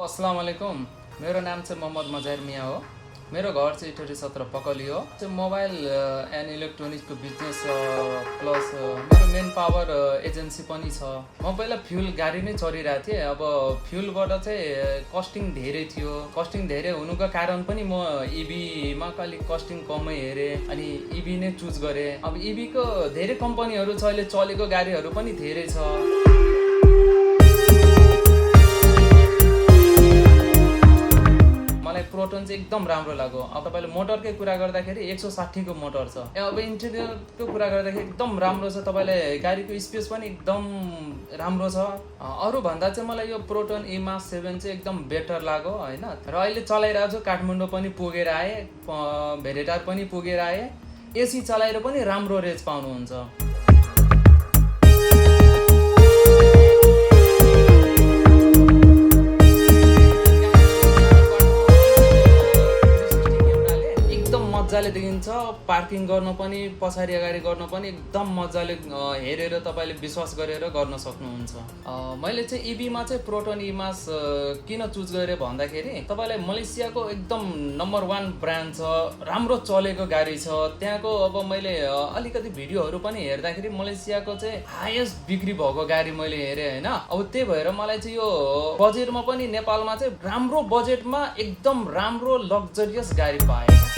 अस्सलाम वालेकुम। मेरो नाम चाहिँ मोहम्मद मजाहिर मिया हो। मेरो घर चाहिँ इटहरी 17 पकली हो। चाहिँ मोबाइल एन्ड इलेक्ट्रोनिक्सको बिजनेस प्लस मेरो मेन पावर एजेन्सी पनि छ। म पहिला फ्युल गाडी नै चढिरहेको थिएँ। अब फ्युलबाट चाहिँ कस्टिङ धेरै थियो। कस्टिङ धेरै हुनुको कारण पनि म इभीमा अलिक कस्टिङ कमै हेरेँ अनि इभी नै चुज गरेँ। अब इभीको धेरै कम्पनीहरू छ, अहिले चलेको गाडीहरू पनि धेरै छ। प्रोटोन चाहिँ एकदम राम्रो लाग्यो। अब तपाईँले मोटरकै कुरा गर्दाखेरि 160 को मोटर छ। अब इन्टेरियरको कुरा गर्दाखेरि एकदम राम्रो छ। तपाईँले गाडीको स्पेस पनि एकदम राम्रो छ। अरू भन्दा चाहिँ मलाई यो प्रोटोन इमास 7 चाहिँ एकदम बेटर लाग्यो होइन। र अहिले चलाइरहेको छु। काठमाडौँ पनि पुगेर आएँ, भेरेटार पनि पुगेर आएँ। एसी चलाएर पनि राम्रो रेन्ज पाउनुहुन्छ। मजाले देखिन्छ। पार्किङ गर्न पनि, पछाडि अगाडि गर्न पनि एकदम मजाले हेरेर तपाईँले विश्वास गरेर गर्न सक्नुहुन्छ। मैले चाहिँ इभीमा चाहिँ प्रोटोन इमास किन चुज गरेँ भन्दाखेरि तपाईँलाई मलेसियाको एकदम नम्बर 1 ब्रान्ड छ, राम्रो चलेको गाडी छ। त्यहाँको अब मैले अलिकति भिडियोहरू पनि हेर्दाखेरि मलेसियाको चाहिँ हाइएस्ट बिक्री भएको गाडी मैले हेरेँ होइन। अब त्यही भएर मलाई चाहिँ यो बजेटमा पनि नेपालमा चाहिँ राम्रो बजेटमा एकदम राम्रो लग्जरियस गाडी पाएँ।